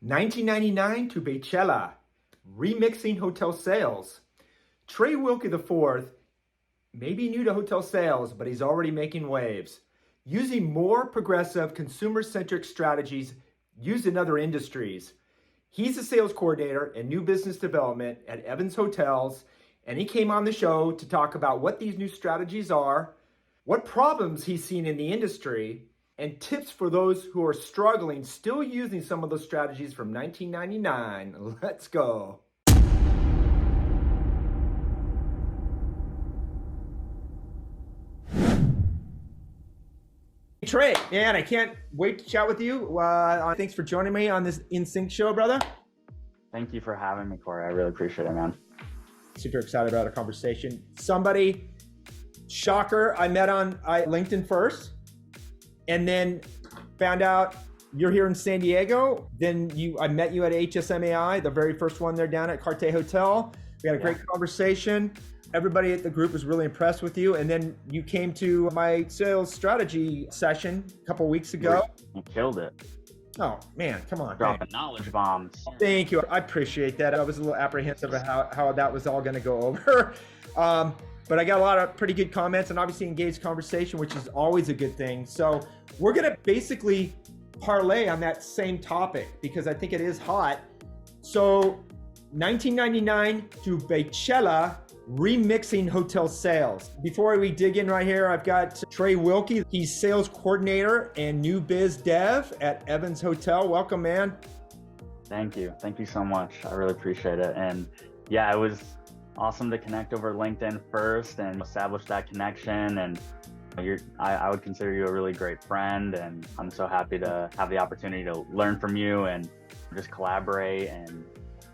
1999 to Beychella, remixing hotel sales. Tré Wilke IV may be new to hotel sales, but he's already making waves. Using more progressive consumer-centric strategies used in other industries. He's a sales coordinator and new business development at Evans Hotels, and he came on the show to talk about what these new strategies are, what problems he's seen in the industry, and tips for those who are struggling, still using some of those strategies from 1999. Let's go. Tré, man, I can't wait to chat with you. Thanks for joining me on this In Sync show, brother. Thank you for having me, Cory. I really appreciate it, man. Super excited about our conversation. Somebody, shocker, I met on LinkedIn first, and then found out you're here in San Diego. Then I met you at HSMAI, the very first one there down at Carte Hotel. We had a great conversation. Everybody at the group was really impressed with you. And then you came to my sales strategy session a couple weeks ago. You killed it. Oh, man, come on. Dropping knowledge bombs. Thank you. I appreciate that. I was a little apprehensive of how that was all going to go over. But I got a lot of pretty good comments and obviously engaged conversation, which is always a good thing. So we're going to basically parlay on that same topic because I think it is hot. So 1999 to Beychella, remixing hotel sales. Before we dig in right here, I've got Tré Wilkie. He's sales coordinator and new biz dev at Evans Hotel. Welcome, man. Thank you. Thank you so much. I really appreciate it. And yeah, it was awesome to connect over LinkedIn first and establish that connection. And I would consider you a really great friend. And I'm so happy to have the opportunity to learn from you and just collaborate and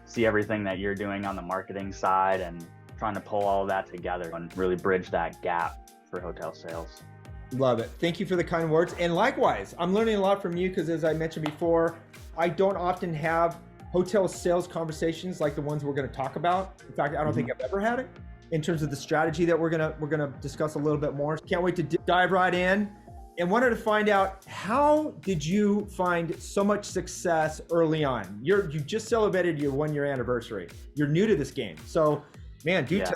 see everything that you're doing on the marketing side and trying to pull all of that together and really bridge that gap for hotel sales. Love it. Thank you for the kind words. And likewise, I'm learning a lot from you because as I mentioned before, I don't often have hotel sales conversations like the ones we're going to talk about. In fact, I don't think I've ever had it in terms of the strategy that we're gonna discuss a little bit more. Can't wait to dive right in and wanted to find out, how did you find so much success early on? You just celebrated your 1-year anniversary. You're new to this game. So man, do tell.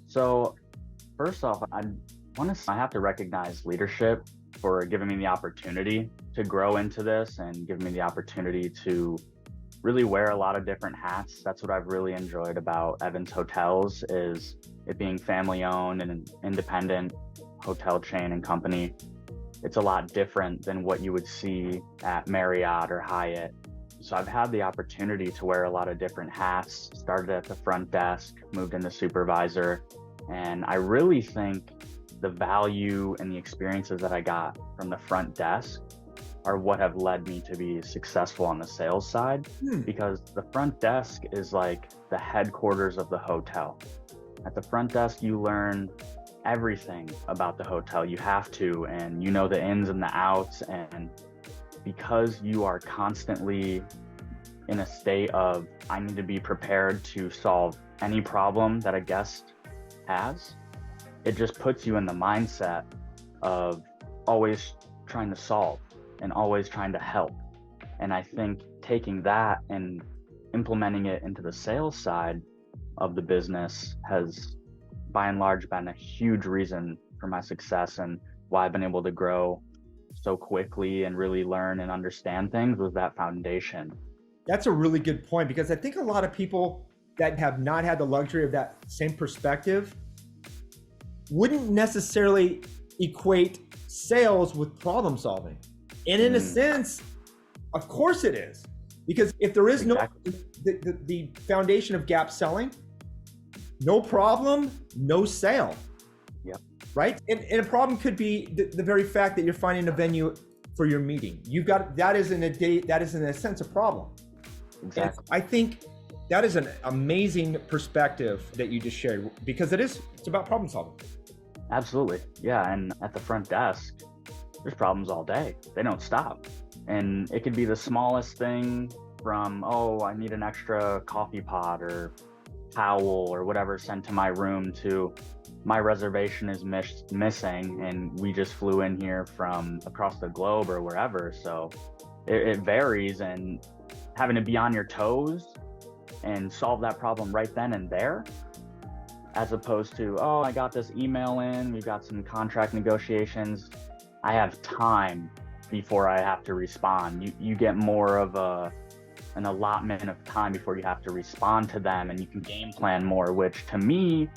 So first off, I have to recognize leadership for giving me the opportunity to grow into this and giving me the opportunity to really wear a lot of different hats. That's what I've really enjoyed about Evans Hotels, is it being family owned and an independent hotel chain and company. It's a lot different than what you would see at Marriott or Hyatt. So I've had the opportunity to wear a lot of different hats, started at the front desk, moved into supervisor, and I really think the value and the experiences that I got from the front desk are what have led me to be successful on the sales side, because the front desk is like the headquarters of the hotel. At the front desk, you learn everything about the hotel. You have to, and you know the ins and the outs, and because you are constantly in a state of, I need to be prepared to solve any problem that a guest has, it just puts you in the mindset of always trying to solve and always trying to help. And I think taking that and implementing it into the sales side of the business has, by and large, been a huge reason for my success and why I've been able to grow so quickly and really learn and understand things with that foundation. That's a really good point, because I think a lot of people that have not had the luxury of that same perspective wouldn't necessarily equate sales with problem solving. And in a sense, of course it is, because if there is the foundation of gap selling, no problem, no sale. Yep. Right? And a problem could be the very fact that you're finding a venue for your meeting. That is in a sense a problem. Exactly. And I think that is an amazing perspective that you just shared, because it's about problem solving. Absolutely. Yeah. And at the front desk, there's problems all day. They don't stop. And it could be the smallest thing from, oh, I need an extra coffee pot or towel or whatever sent to my room, to my reservation is missing and we just flew in here from across the globe or wherever. So it varies, and having to be on your toes and solve that problem right then and there, as opposed to, oh, I got this email in, we got some contract negotiations, I have time before I have to respond. You get more of an allotment of time before you have to respond to them, and you can game plan more, which to me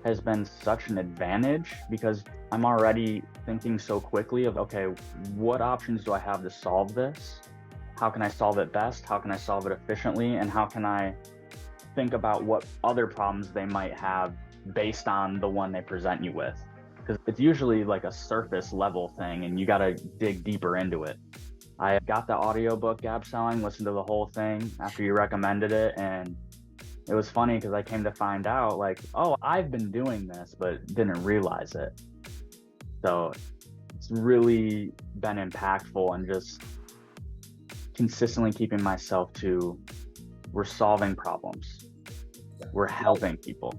has been such an advantage because I'm already thinking so quickly of, okay, what options do I have to solve this? How can I solve it best? How can I solve it efficiently? And how can I think about what other problems they might have based on the one they present you with? Because it's usually like a surface level thing and you got to dig deeper into it. I got the audiobook Gap Selling, listened to the whole thing after you recommended it, and it was funny because I came to find out like, oh, I've been doing this, but didn't realize it. So it's really been impactful and just consistently keeping myself to, we're solving problems, we're helping people.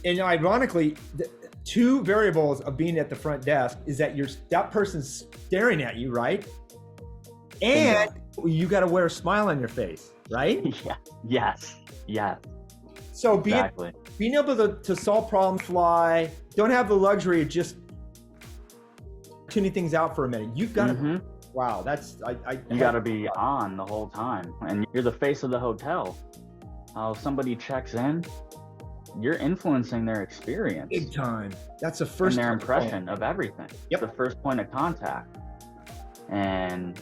And ironically, the two variables of being at the front desk is that that person's staring at you, right? And you got to wear a smile on your face, right? Yeah. Yes. So being able to solve problems, fly, don't have the luxury of just tuning things out for a minute. You've got to, wow, you got to be on the whole time. And you're the face of the hotel. Somebody checks in, you're influencing their experience. Big time. That's the first and their impression of everything. Yep. The first point of contact. And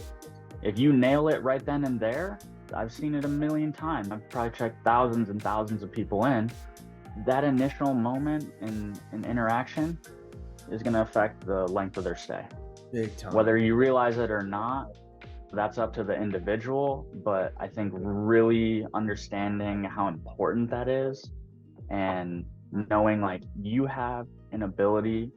if you nail it right then and there, I've seen it a million times. I've probably checked thousands and thousands of people in. That initial moment in interaction is going to affect the length of their stay. Big time. Whether you realize it or not, that's up to the individual. But I think really understanding how important that is and knowing like you have an ability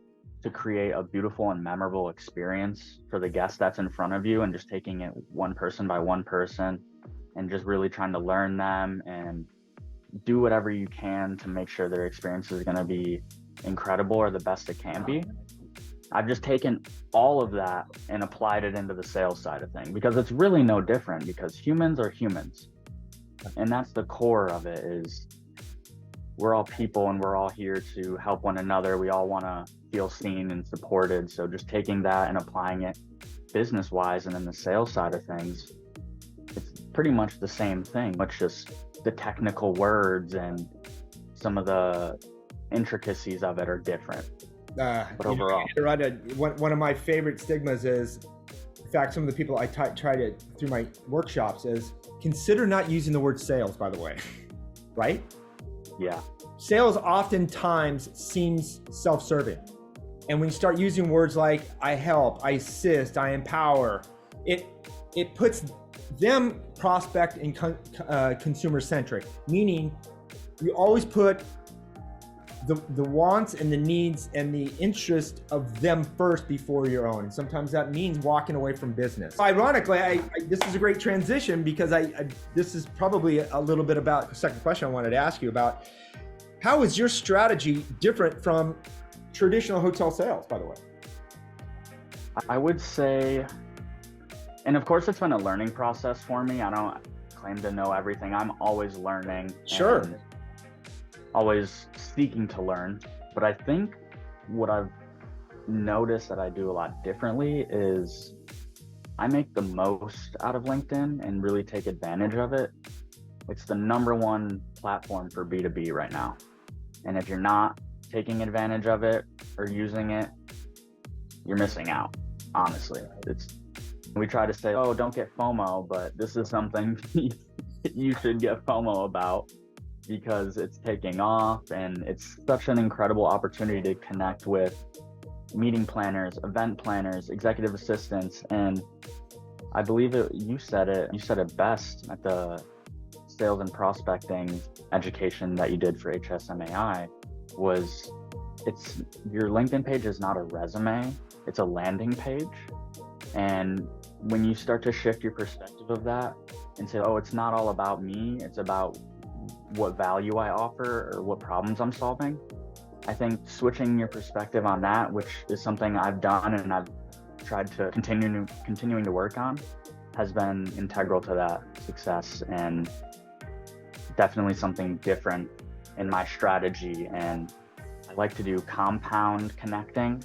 to create a beautiful and memorable experience for the guest that's in front of you, and just taking it one person by one person and just really trying to learn them and do whatever you can to make sure their experience is going to be incredible or the best it can be. I've just taken all of that and applied it into the sales side of things because it's really no different, because humans are humans. And that's the core of it, is we're all people and we're all here to help one another. We all want to feel seen and supported. So just taking that and applying it business wise and then the sales side of things, it's pretty much the same thing, but just the technical words and some of the intricacies of it are different. But overall, one of my favorite stigmas is, in fact, some of the people I try to through my workshops is consider not using the word sales, by the way, right? Yeah. Sales oftentimes seems self-serving. And when you start using words like I help, I assist, I empower, it puts them prospect and consumer-centric, meaning you always put the wants and the needs and the interest of them first before your own. And sometimes that means walking away from business. Ironically, this is a great transition because this is probably a little bit about the second question I wanted to ask you about. How is your strategy different from traditional hotel sales, by the way? I would say, and of course it's been a learning process for me. I don't claim to know everything. I'm always learning. Sure. And always seeking to learn. But I think what I've noticed that I do a lot differently is I make the most out of LinkedIn and really take advantage of it. It's the #1 platform for B2B right now. And if you're not taking advantage of it or using it, you're missing out, honestly. We try to say, oh, don't get FOMO, but this is something you should get FOMO about, because it's taking off and it's such an incredible opportunity to connect with meeting planners, event planners, executive assistants. And I believe you said it best at the sales and prospecting education that you did for HSMAI, was your LinkedIn page is not a resume, it's a landing page. And when you start to shift your perspective of that and say, oh, it's not all about me, it's about what value I offer or what problems I'm solving, I think switching your perspective on that, which is something I've done and I've tried to continuing to work on, has been integral to that success, and definitely something different in my strategy. And I like to do compound connecting.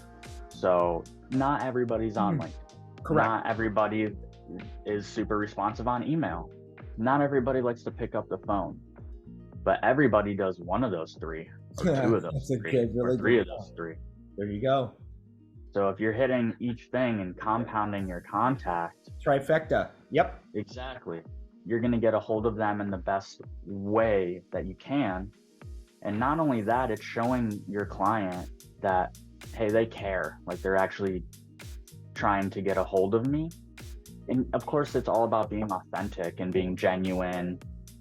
So not everybody's on LinkedIn. Correct. Not everybody is super responsive on email. Not everybody likes to pick up the phone, but everybody does one of those three, or two of those three, or three of those three. There you go. So if you're hitting each thing and compounding your contact, Trifecta. Yep. exactly, you're going to get a hold of them in the best way that you can. And not only that, it's showing your client that, hey, they care, like they're actually trying to get a hold of me. And of course, it's all about being authentic and being genuine,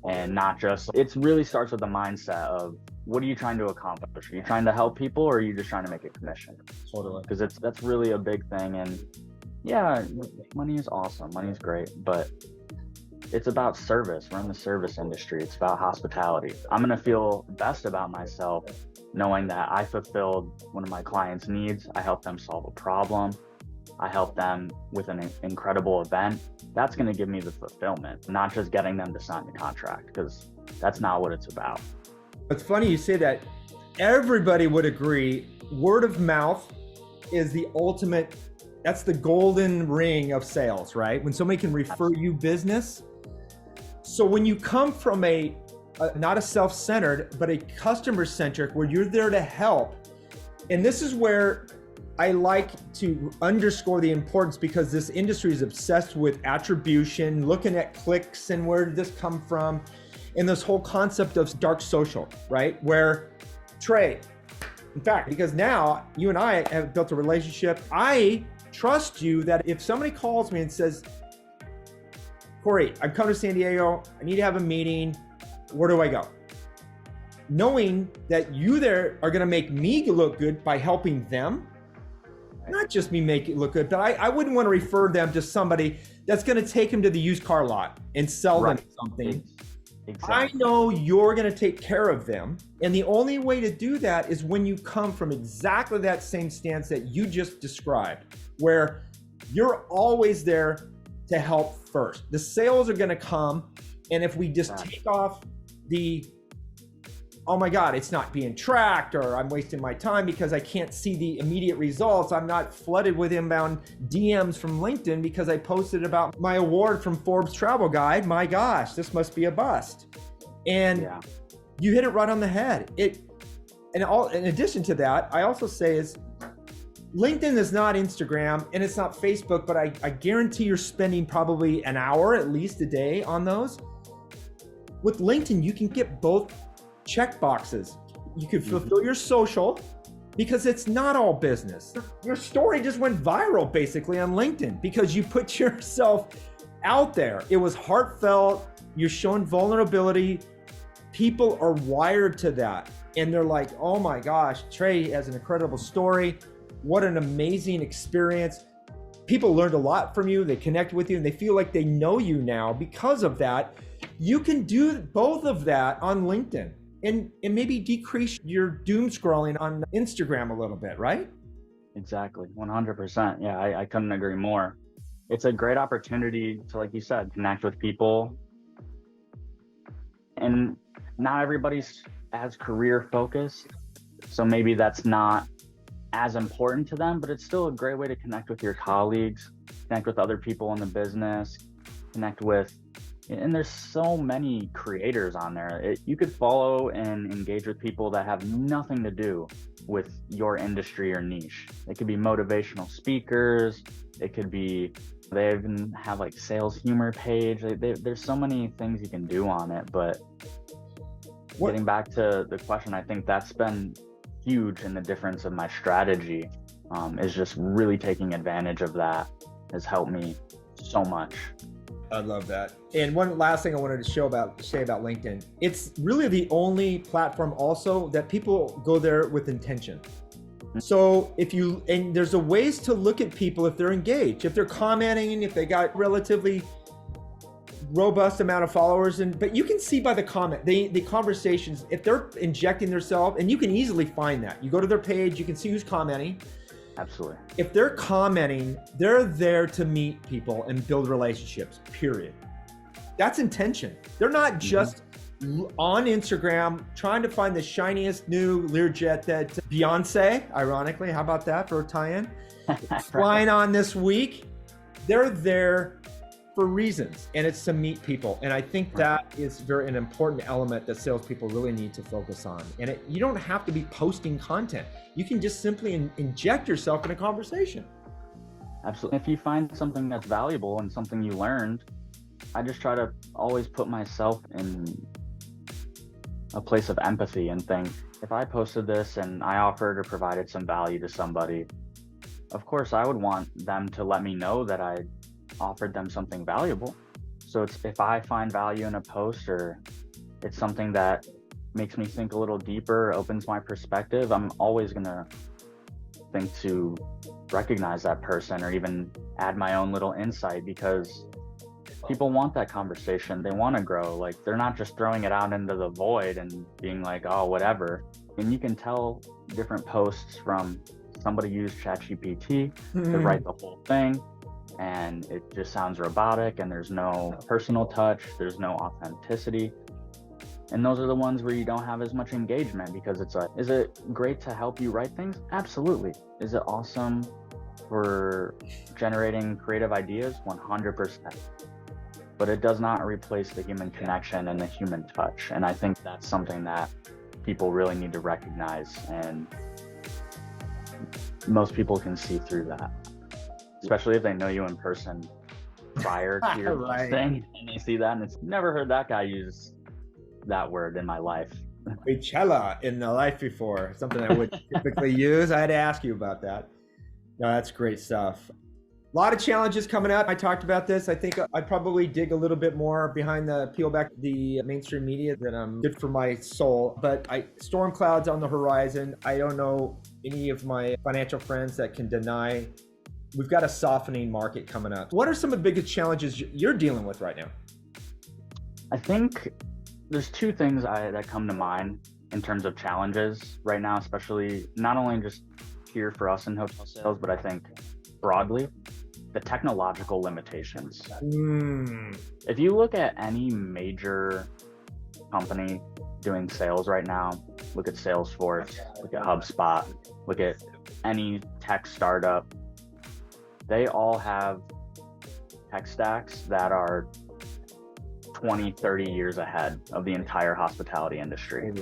and not just, it really starts with the mindset of, what are you trying to accomplish? Are you trying to help people, or are you just trying to make a commission? Totally. Because that's really a big thing. And yeah, money is awesome. Money is great, but it's about service. We're in the service industry. It's about hospitality. I'm going to feel best about myself knowing that I fulfilled one of my clients' needs. I helped them solve a problem. I helped them with an incredible event. That's going to give me the fulfillment, not just getting them to sign the contract, because that's not what it's about. It's funny you say that. Everybody would agree, word of mouth is the ultimate, that's the golden ring of sales, right? When somebody can refer you business. So when you come from not a self-centered, but a customer-centric, where you're there to help, and this is where I like to underscore the importance, because this industry is obsessed with attribution, looking at clicks and where did this come from, and this whole concept of dark social, right? Where Tré, in fact, because now you and I have built a relationship, I trust you that if somebody calls me and says, Cory, I've come to San Diego, I need to have a meeting, where do I go? Knowing that you there are gonna make me look good by helping them, not just me make it look good, but I wouldn't want to refer them to somebody that's going to take them to the used car lot and sell them something. Exactly. I know you're going to take care of them. And the only way to do that is when you come from exactly that same stance that you just described, where you're always there to help first. The sales are going to come. And if we just take off the, oh my God, it's not being tracked, or I'm wasting my time because I can't see the immediate results. I'm not flooded with inbound DMs from LinkedIn because I posted about my award from Forbes Travel Guide. My gosh, this must be a bust. And you hit it right on the head. In addition to that, I also say is LinkedIn is not Instagram and it's not Facebook, but I guarantee you're spending probably an hour at least a day on those. With LinkedIn, you can get both check boxes. You can fulfill your social, because it's not all business. Your story just went viral basically on LinkedIn because you put yourself out there. It was heartfelt. You're showing vulnerability. People are wired to that. And they're like, oh my gosh, Tré has an incredible story. What an amazing experience. People learned a lot from you. They connect with you and they feel like they know you now because of that. You can do both of that on LinkedIn. And maybe decrease your doom scrolling on Instagram a little bit, right? Exactly, 100%. Yeah, I couldn't agree more. It's a great opportunity to, like you said, connect with people. And not everybody's as career focused, so maybe that's not as important to them, but it's still a great way to connect with your colleagues, connect with other people in the business, connect with, and there's so many creators on there. You could follow and engage with people that have nothing to do with your industry or niche. It could be motivational speakers. It could be, they even have like sales humor page. There's so many things you can do on it. But getting back to the question, I think that's been huge in the difference of my strategy, is just really taking advantage of that has helped me so much. I love that. And one last thing I wanted to say about LinkedIn. It's really the only platform also that people go there with intention. So there's a ways to look at people if they're engaged, if they're commenting, if they got relatively robust amount of followers, but you can see by the comment, the conversations, if they're injecting themselves, and you can easily find that. You go to their page, you can see who's commenting. Absolutely. If they're commenting, they're there to meet people and build relationships, period. That's intention. They're not just on Instagram trying to find the shiniest new Learjet that Beyonce, ironically, how about that for a tie-in, flying on this week. They're there for reasons, and it's to meet people. And I think that is an important element that salespeople really need to focus on. And you don't have to be posting content. You can just simply inject yourself in a conversation. Absolutely. If you find something that's valuable and something you learned, I just try to always put myself in a place of empathy and think, if I posted this and I offered or provided some value to somebody, of course I would want them to let me know that I offered them something valuable. So if I find value in a post, or it's something that makes me think a little deeper, opens my perspective, I'm always going to think to recognize that person or even add my own little insight, because people want that conversation. They want to grow. Like, they're not just throwing it out into the void and being like, oh, whatever. And you can tell different posts from somebody used ChatGPT to write the whole thing, and it just sounds robotic, and there's no personal touch, there's no authenticity. And those are the ones where you don't have as much engagement, because it's like, is it great to help you write things? Absolutely. Is it awesome for generating creative ideas? 100%. But it does not replace the human connection and the human touch. And I think that's something that people really need to recognize, and most people can see through that, especially if they know you in person prior to your posting, and they see that, and it's never heard that guy use that word in my life. Beychella in the life before, something I would typically use. I had to ask you about that. No, that's great stuff. A lot of challenges coming up. I talked about this. I think I'd probably dig a little bit more behind the peel back the mainstream media that I'm good for my soul. But storm clouds on the horizon. I don't know any of my financial friends that can deny we've got a softening market coming up. What are some of the biggest challenges you're dealing with right now? I think there's two things that come to mind in terms of challenges right now, especially not only just here for us in hotel sales, but I think broadly. The technological limitations. If you look at any major company doing sales right now, look at Salesforce, look at HubSpot, look at any tech startup, they all have tech stacks that are 20, 30 years ahead of the entire hospitality industry.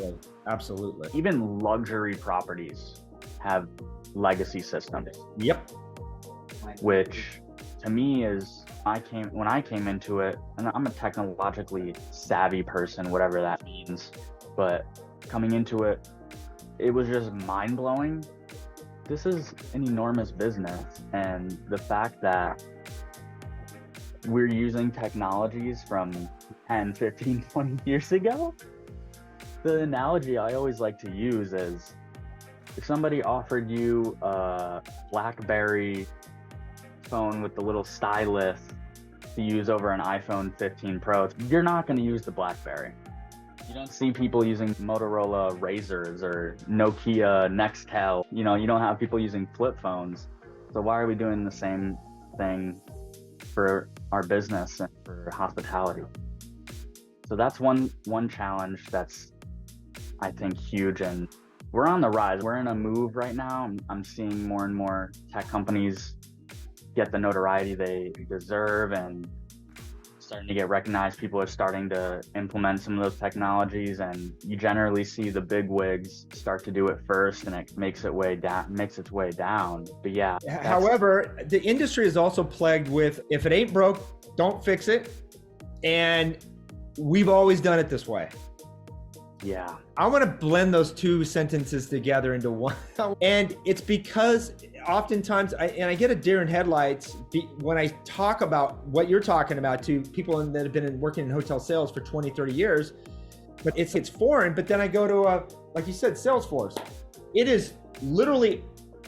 Absolutely. Even luxury properties have legacy systems. Yep. Which to me is, when I came into it, and I'm a technologically savvy person, whatever that means, but coming into it, it was just mind-blowing. This is an enormous business, and the fact that we're using technologies from 10, 15, 20 years ago, the analogy I always like to use is, if somebody offered you a BlackBerry phone with the little stylus to use over an iPhone 15 Pro, you're not going to use the BlackBerry. You don't see people using Motorola Razrs or Nokia Nextel. You don't have people using flip phones. So why are we doing the same thing for our business and for hospitality? So that's one challenge that's, I think, huge, and we're on the rise. We're in a move right now. I'm seeing more and more tech companies get the notoriety they deserve and starting to get recognized. People are starting to implement some of those technologies, and you generally see the big wigs start to do it first, and it makes its way down. But yeah. However, the industry is also plagued with, if it ain't broke, don't fix it. And we've always done it this way. Yeah. I want to blend those two sentences together into one. And it's because oftentimes, I get a deer in headlights when I talk about what you're talking about to people that have been working in hotel sales for 20, 30 years, but it's foreign. But then I go to, like you said, Salesforce. It is literally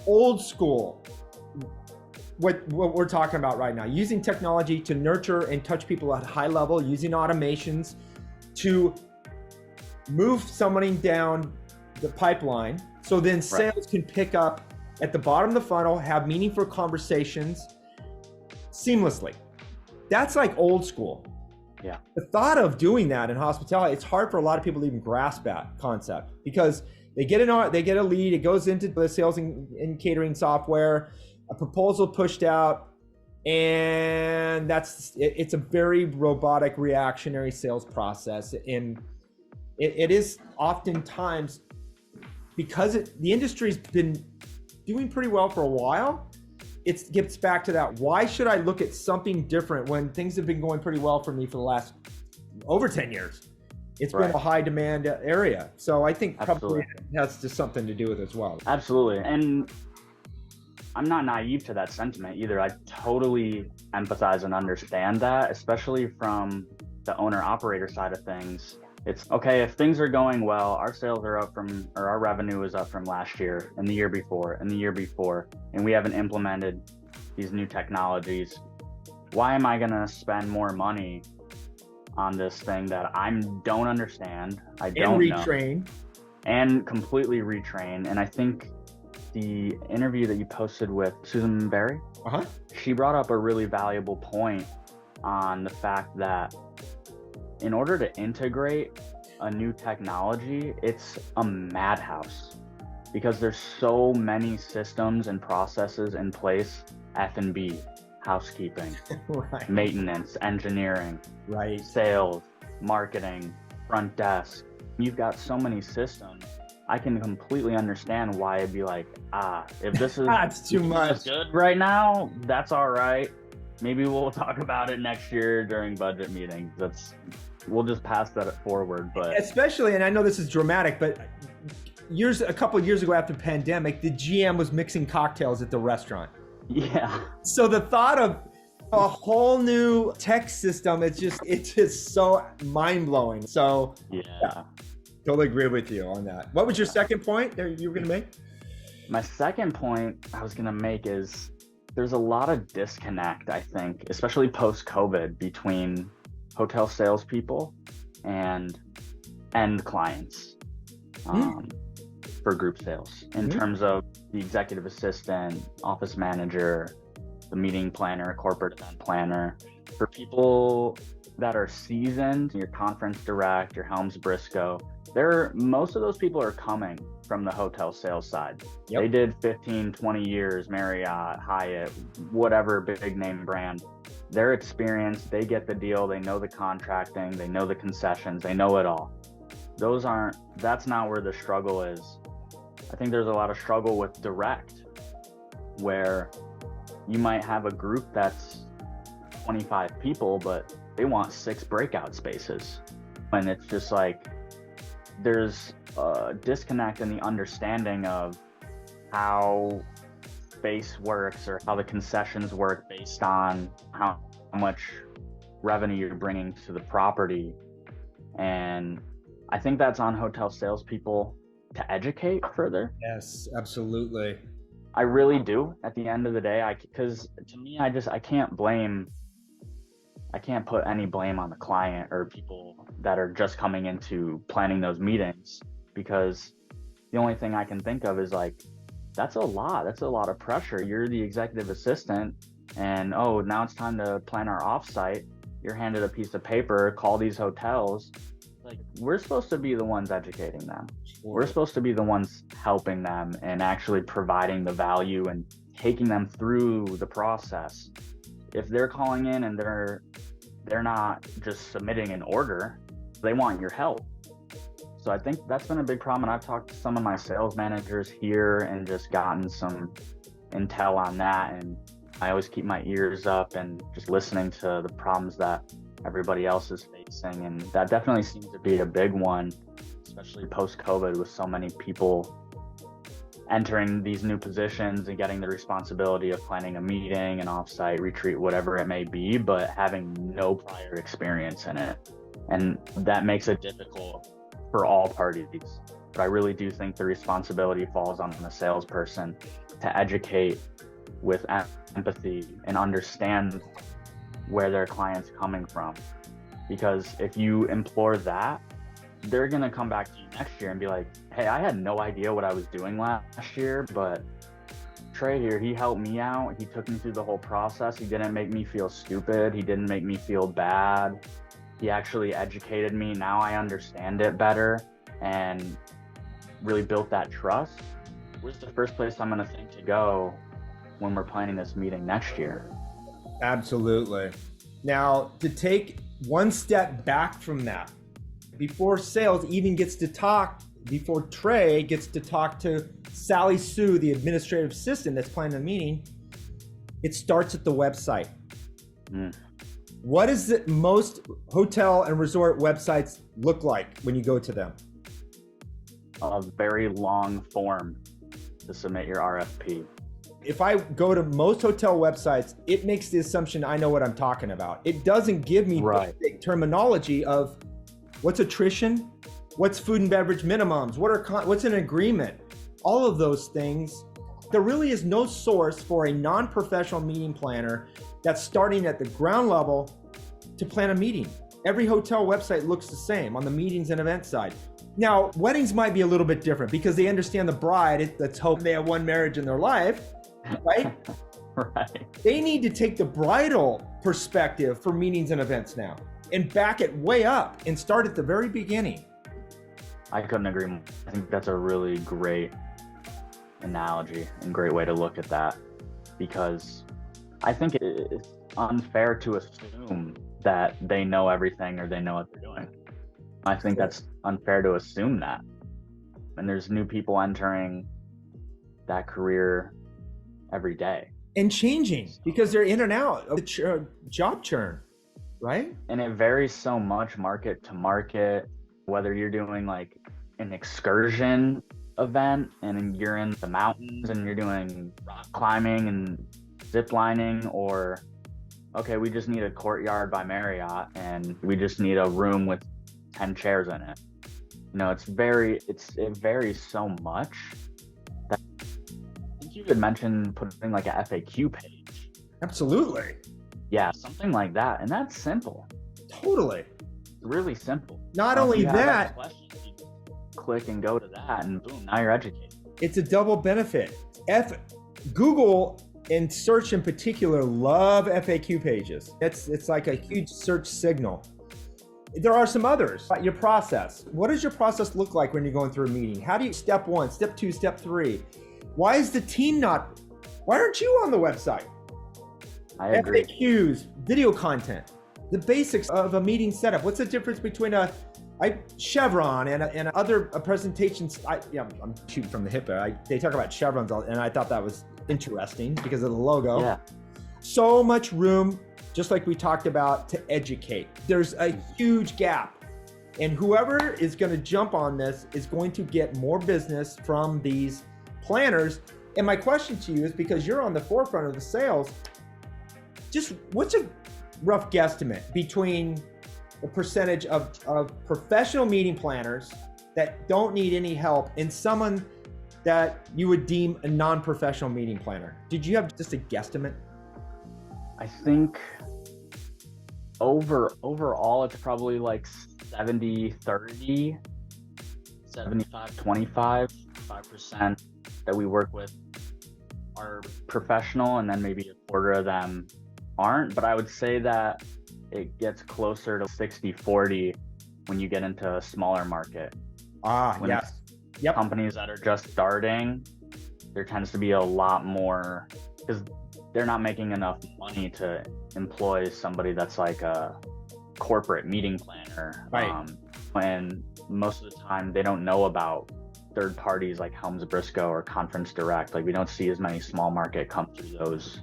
old school, what we're talking about right now, using technology to nurture and touch people at a high level, using automations to move somebody down the pipeline, so then sales can pick up at the bottom of the funnel, have meaningful conversations seamlessly. That's like old school. Yeah. The thought of doing that in hospitality, it's hard for a lot of people to even grasp that concept, because they get a lead, it goes into the sales and catering software, a proposal pushed out, and it's a very robotic, reactionary sales process. And it is oftentimes, because the industry's been doing pretty well for a while, it gets back to that. Why should I look at something different when things have been going pretty well for me for the last over 10 years? It's been a high demand area. So I think probably it has just something to do with it as well. Absolutely. And I'm not naive to that sentiment either. I totally empathize and understand that, especially from the owner operator side of things. It's okay, if things are going well, our sales are up or our revenue is up from last year and the year before and the year before, and we haven't implemented these new technologies. Why am I gonna spend more money on this thing that I don't understand, I don't know, and completely retrain? And I think the interview that you posted with Susan Berry, she brought up a really valuable point on the fact that in order to integrate a new technology, it's a madhouse, because there's so many systems and processes in place: F&B, housekeeping, maintenance, engineering, sales, marketing, front desk. You've got so many systems. I can completely understand why it'd be like, if this is that's too much good right now, that's all right. Maybe we'll talk about it next year during budget meetings. We'll just pass that forward. But especially, and I know this is dramatic, but a couple of years ago after the pandemic, the GM was mixing cocktails at the restaurant. Yeah. So the thought of a whole new tech system, it's just so mind blowing. So yeah, totally agree with you on that. What was your second point that you were going to make? My second point I was going to make is there's a lot of disconnect, I think, especially post-COVID, between hotel salespeople and end clients for group sales, in terms of the executive assistant, office manager, the meeting planner, corporate event planner. For people that are seasoned, your conference direct, your Helms Briscoe, most of those people are coming from the hotel sales side. They did 15, 20 years, Marriott, Hyatt, whatever big name brand. They're experienced, they get the deal, they know the contracting, they know the concessions, they know it all. That's not where the struggle is. I think there's a lot of struggle with direct, where you might have a group that's 25 people, but they want 6 breakout spaces. And it's just like, there's a disconnect in the understanding of how space works or how the concessions work based on how much revenue you're bringing to the property. And I think that's on hotel salespeople to educate further. Yes, absolutely. I really do. At the end of the day, because to me, I can't put any blame on the client or people that are just coming into planning those meetings, because the only thing I can think of is like, that's a lot of pressure. You're the executive assistant, and now it's time to plan our offsite. You're handed a piece of paper, call these hotels. Like, we're supposed to be the ones educating them. We're supposed to be the ones helping them and actually providing the value and taking them through the process. If they're calling in and they're not just submitting an order, they want your help. So I think that's been a big problem. And I've talked to some of my sales managers here and just gotten some intel on that. And I always keep my ears up and just listening to the problems that everybody else is facing. And that definitely seems to be a big one, especially post-COVID, with so many people entering these new positions and getting the responsibility of planning a meeting, an offsite, retreat, whatever it may be, but having no prior experience in it. And that makes it difficult for all parties. But I really do think the responsibility falls on the salesperson to educate with empathy and understand where their client's coming from. Because if you implore that, they're going to come back to you next year and be like, hey, I had no idea what I was doing last year, but Tré here, he helped me out. He took me through the whole process. He didn't make me feel stupid. He didn't make me feel bad. He actually educated me. Now I understand it better and really built that trust. Where's the first place I'm going to think to go when we're planning this meeting next year? Absolutely. Now, to take one step back from that, before sales even gets to talk, before Tré gets to talk to Sally Sue, the administrative assistant that's planning the meeting, it starts at the website. What does most hotel and resort websites look like when you go to them? A very long form to submit your RFP. If I go to most hotel websites, it makes the assumption I know what I'm talking about. It doesn't give me basic terminology of what's attrition, what's food and beverage minimums, what's an agreement, all of those things. There really is no source for a non-professional meeting planner that's starting at the ground level to plan a meeting. Every hotel website looks the same on the meetings and event side. Now, weddings might be a little bit different because they understand the bride. Let's hope they have one marriage in their life, right? Right. They need to take the bridal perspective for meetings and events now and back it way up and start at the very beginning. I couldn't agree more. I think that's a really great analogy and great way to look at that, because I think it's unfair to assume that they know everything or they know what they're doing. I think that's unfair to assume that. And there's new people entering that career every day. And changing because they're in and out of the job churn, right? And it varies so much market to market, whether you're doing like an excursion event and you're in the mountains and you're doing rock climbing and zip lining, or okay, we just need a Courtyard by Marriott and we just need a room with 10 chairs in it. You know, it varies so much that I think you could mention putting like a FAQ page. Absolutely. Yeah, something like that. And that's simple. Totally. It's really simple. Not only that, click and go to that and boom, now you're educated. It's a double benefit. Google and search in particular love FAQ pages. It's like a huge search signal. There are some others. Your process. What does your process look like when you're going through a meeting? How do you, step 1, step 2, step 3? Why is the team why aren't you on the website? I agree. FAQs, video content, the basics of a meeting setup. What's the difference between a Chevron and other presentations? I'm shooting from the hip there. They talk about chevrons, and I thought that was interesting because of the logo. Yeah. So much room, just like we talked about, to educate. There's a huge gap, and whoever is going to jump on this is going to get more business from these planners. And my question to you is, because you're on the forefront of the sales, just what's a rough guesstimate between the percentage of professional meeting planners that don't need any help and someone that you would deem a non-professional meeting planner? Did you have just a guesstimate? I think overall it's probably like 70-30, 75-25, 5% that we work with are professional, and then maybe a quarter of them aren't. But I would say that it gets closer to 60-40 when you get into a smaller market. When Yes. Yep. Companies that are just starting, there tends to be a lot more, because they're not making enough money to employ somebody that's like a corporate meeting planner. Right. When most of the time they don't know about third parties like Helms Briscoe or Conference Direct. Like, we don't see as many small market come through those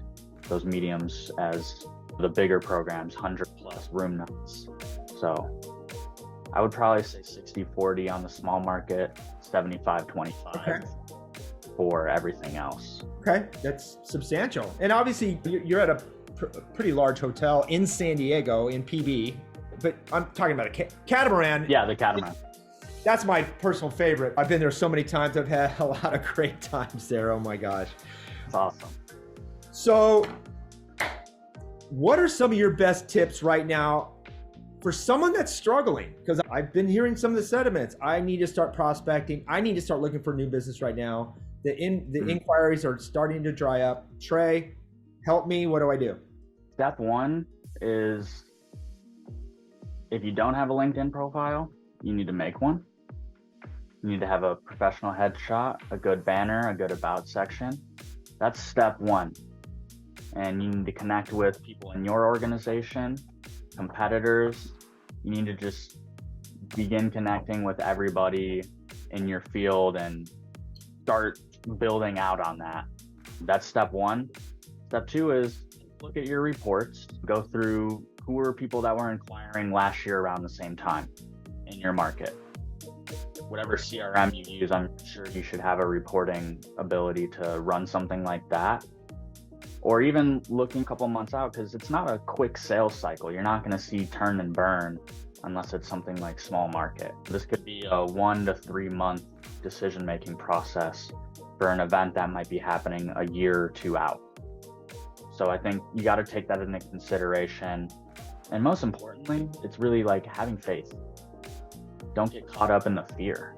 mediums as the bigger programs, 100+ room nights. So I would probably say 60-40 on the small market, 75-25 for everything else. Okay, that's substantial. And obviously you're at a pretty large hotel in San Diego in PB, but I'm talking about a catamaran. Yeah, the catamaran. That's my personal favorite. I've been there so many times. I've had a lot of great times there. Oh my gosh. It's awesome. So what are some of your best tips right now for someone that's struggling? Because I've been hearing some of the sentiments. I need to start prospecting. I need to start looking for new business right now. The inquiries are starting to dry up. Tré, help me. What do I do? Step one is, if you don't have a LinkedIn profile, you need to make one. You need to have a professional headshot, a good banner, a good about section. That's step one. And you need to connect with people in your organization, competitors. You need to just begin connecting with everybody in your field and start building out on that. That's step one. Step two is look at your reports, go through who were people that were inquiring last year around the same time in your market. Whatever CRM you use, I'm sure you should have a reporting ability to run something like that. Or even looking a couple months out, because it's not a quick sales cycle. You're not going to see turn and burn unless it's something like small market. This could be a 1 to 3 month decision-making process for an event that might be happening a year or two out. So I think you got to take that into consideration. And most importantly, it's really like having faith. Don't get caught up in the fear.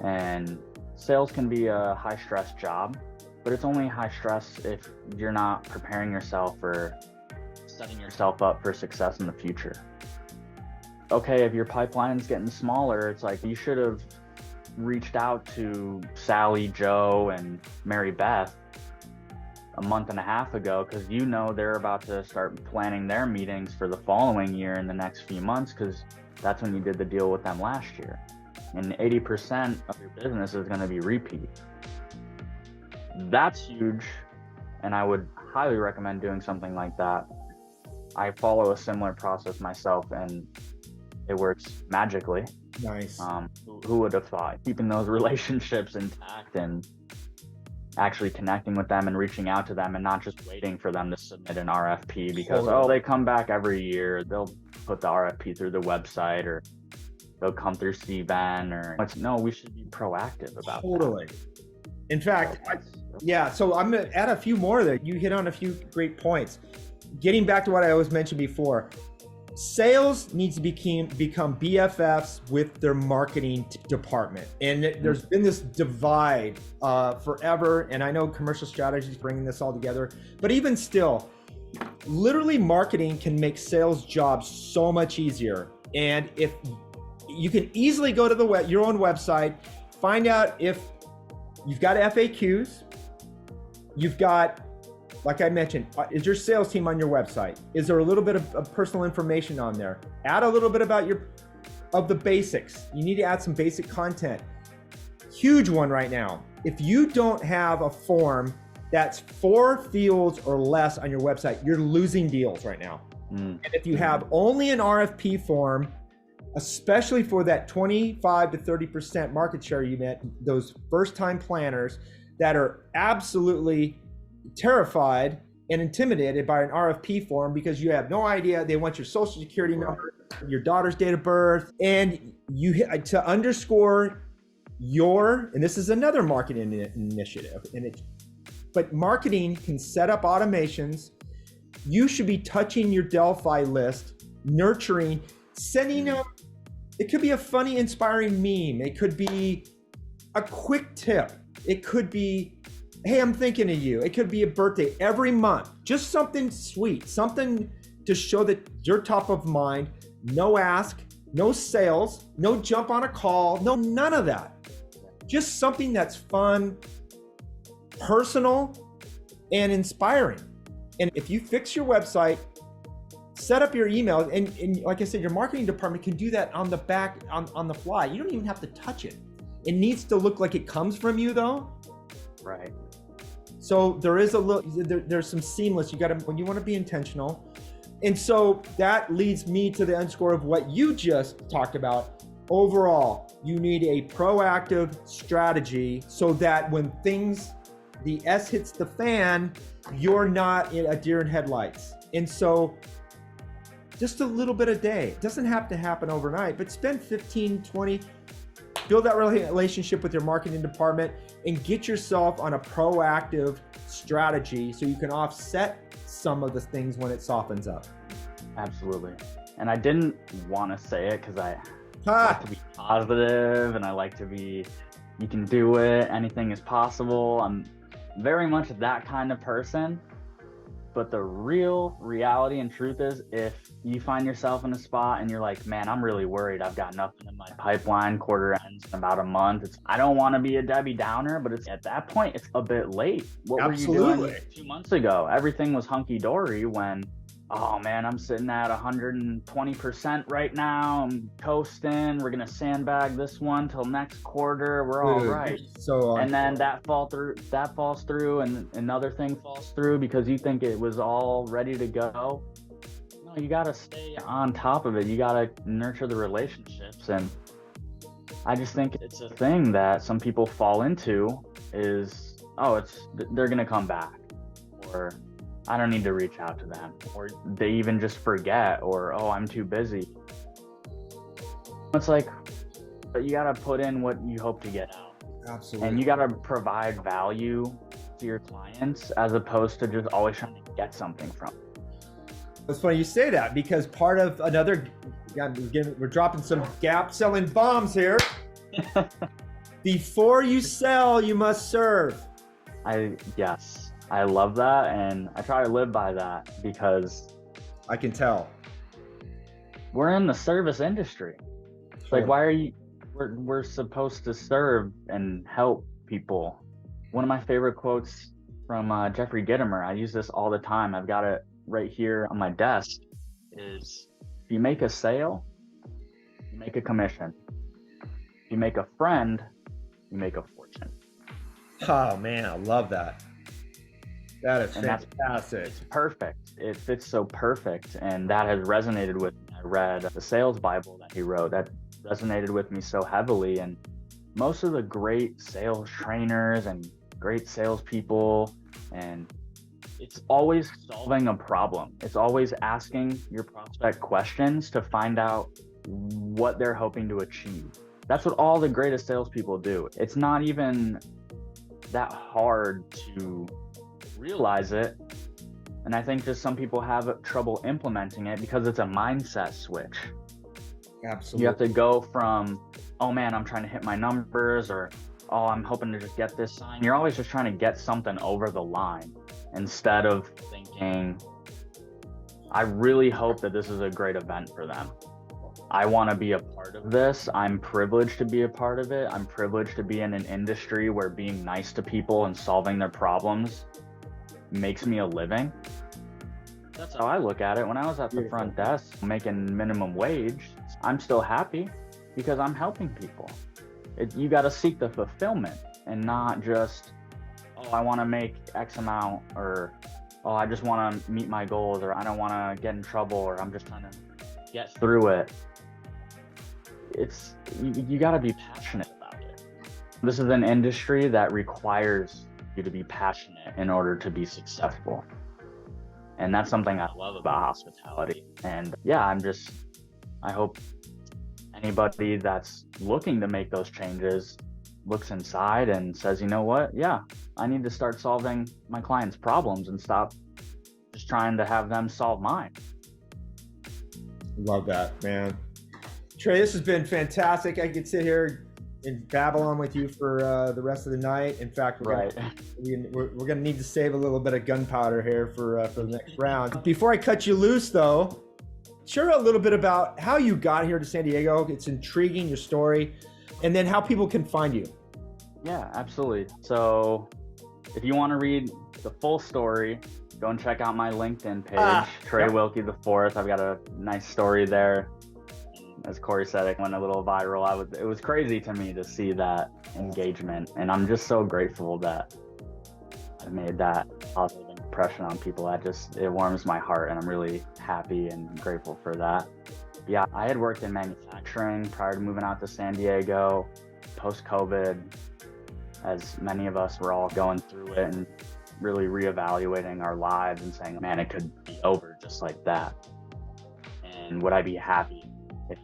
And sales can be a high stress job, but it's only high stress if you're not preparing yourself or setting yourself up for success in the future. Okay, if your pipeline's getting smaller, it's like you should have reached out to Sally, Joe, and Mary Beth a month and a half ago, because you know they're about to start planning their meetings for the following year in the next few months, because that's when you did the deal with them last year. And 80% of your business is going to be repeat. That's huge, and I would highly recommend doing something like that. I follow a similar process myself, and it works magically. Nice. Who would have thought? Keeping those relationships intact and actually connecting with them and reaching out to them and not just waiting for them to submit an RFP because, they come back every year. They'll put the RFP through the website, or they'll come through CVAN, or no, we should be proactive about that. In fact, so I'm going to add a few more there. You hit on a few great points. Getting back to what I always mentioned before, sales needs to become BFFs with their marketing department. And there's been this divide forever. And I know commercial strategy is bringing this all together. But even still, literally marketing can make sales jobs so much easier. And if you can easily go to your own website, find out if you've got FAQs, you've got, like I mentioned, is your sales team on your website? Is there a little bit of personal information on there? Add a little bit about the basics. You need to add some basic content. Huge one right now. If you don't have a form that's 4 fields or less on your website, you're losing deals right now. And if you have only an RFP form, especially for that 25 to 30% market share you met, those first-time planners that are absolutely terrified and intimidated by an RFP form because you have no idea. They want your social security number, your daughter's date of birth, and to underscore and this is another marketing initiative, but marketing can set up automations. You should be touching your Delphi list, nurturing, sending out. It could be a funny, inspiring meme. It could be a quick tip. It could be, hey, I'm thinking of you. It could be a birthday every month. Just something sweet, something to show that you're top of mind. No ask, no sales, no jump on a call, none of that. Just something that's fun, personal, and inspiring. And if you fix your website, set up your email, and like I said, your marketing department can do that on the fly. You don't even have to touch it. It needs to look like it comes from you, though. Right. So there's some seamless. When you want to be intentional. And so that leads me to the underscore of what you just talked about. Overall, you need a proactive strategy so that when the S hits the fan, you're not in a deer in headlights. And so just a little bit a day. It doesn't have to happen overnight, but spend 15, 20, build that relationship with your marketing department and get yourself on a proactive strategy so you can offset some of the things when it softens up. Absolutely. And I didn't want to say it because I like to be positive and I like to be, you can do it, anything is possible. I'm very much that kind of person. But the real reality and truth is, if you find yourself in a spot and you're like, man, I'm really worried, I've got nothing in my pipeline, quarter ends in about a month. I don't want to be a Debbie Downer, but at that point, it's a bit late. What Absolutely. were you doing 2 months ago? Everything was hunky-dory when, oh man, I'm sitting at 120% right now. I'm coasting. We're going to sandbag this one till next quarter. We're all right. So and then that falls through, and another thing falls through because you think it was all ready to go. No, you got to stay on top of it. You got to nurture the relationships. And I just think it's a thing that some people fall into is, oh, they're going to come back, or I don't need to reach out to them, or they even just forget, or, oh, I'm too busy. It's like, but you got to put in what you hope to get out. Absolutely. And you got to provide value to your clients as opposed to just always trying to get something from them. It's funny you say that, because part of another, we're dropping some gap selling bombs here. Before you sell, you must serve. Yes, I love that, and I try to live by that because I can tell. We're in the service industry. It's like, why are you? We're supposed to serve and help people. One of my favorite quotes from Jeffrey Gitomer, I use this all the time. I've got it right here on my desk, is if you make a sale, you make a commission. If you make a friend, you make a fortune. Oh man, I love that. That is fantastic. It's perfect. It fits so perfect, and that has resonated with me. I read the sales Bible that he wrote. That resonated with me so heavily, and most of the great sales trainers and great salespeople, and it's always solving a problem. It's always asking your prospect questions to find out what they're hoping to achieve. That's what all the greatest salespeople do. It's not even that hard to realize it. And I think just some people have trouble implementing it because it's a mindset switch. Absolutely. You have to go from, oh man, I'm trying to hit my numbers, or, oh, I'm hoping to just get this sign. You're always just trying to get something over the line instead of thinking, I really hope that this is a great event for them. I want to be a part of this. I'm privileged to be a part of it. I'm privileged to be in an industry where being nice to people and solving their problems makes me a living. That's how I look at it. When I was at the front desk making minimum wage, I'm still happy because I'm helping people. You got to seek the fulfillment and not just, oh, I want to make X amount, or, oh, I just want to meet my goals, or I don't want to get in trouble, or I'm just trying to get through it. You got to be passionate about it. This is an industry that requires you to be passionate in order to be successful. And that's something I love about hospitality. And yeah, I hope anybody that's looking to make those changes looks inside and says, you know what? Yeah, I need to start solving my clients' problems and stop just trying to have them solve mine. Love that, man. Tré, this has been fantastic. I could sit here and babble on with you for the rest of the night. In fact, we're gonna need to save a little bit of gunpowder here for the next round. Before I cut you loose, though, share a little bit about how you got here to San Diego. It's intriguing, your story, and then how people can find you. Yeah, absolutely. So if you want to read the full story, go and check out my LinkedIn page, Tré Wilkie IV. I've got a nice story there. As Cory said, it went a little viral. It was crazy to me to see that engagement, and I'm just so grateful that I made that positive impression on people. It warms my heart, and I'm really happy and grateful for that. Yeah, I had worked in manufacturing prior to moving out to San Diego, post-COVID, as many of us were all going through it and really reevaluating our lives and saying, man, it could be over just like that. And would I be happy if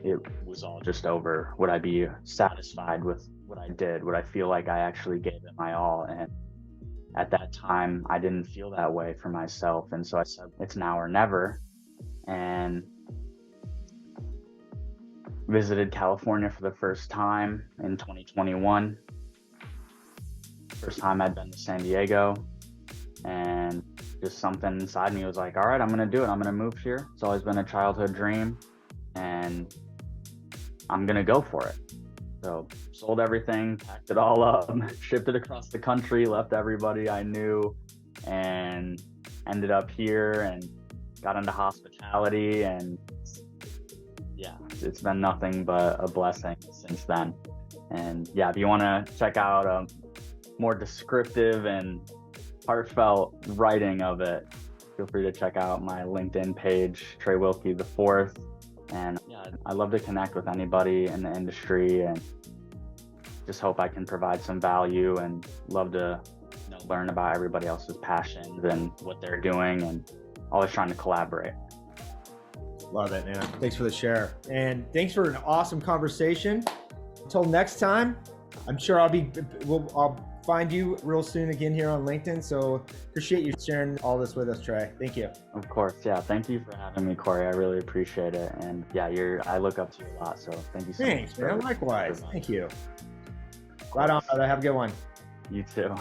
it was all just over? Would I be satisfied with what I did? Would I feel like I actually gave it my all? And at that time, I didn't feel that way for myself. And so I said, it's now or never. And visited California for the first time in 2021. First time I'd been to San Diego, and just something inside me was like, all right, I'm gonna do it. I'm gonna move here. It's always been a childhood dream, and I'm gonna go for it. So sold everything, packed it all up, shipped it across the country, left everybody I knew, and ended up here and got into hospitality. And yeah, it's been nothing but a blessing since then. And yeah, if you want to check out a more descriptive and heartfelt writing of it, feel free to check out my LinkedIn page, Tré Wilkie IV. And yeah, I love to connect with anybody in the industry, and just hope I can provide some value, and love to learn about everybody else's passions and what they're doing, and always trying to collaborate. Love it, man. Thanks for the share. And thanks for an awesome conversation. Until next time, I'm sure I'll find you real soon again here on LinkedIn. So appreciate you sharing all this with us, Tré. Thank you. Of course. Yeah. Thank you for having me, Cory. I really appreciate it. And yeah, I look up to you a lot. So thank you so much. Thanks, man. Likewise. Thank you. Right on, brother. Have a good one. You too.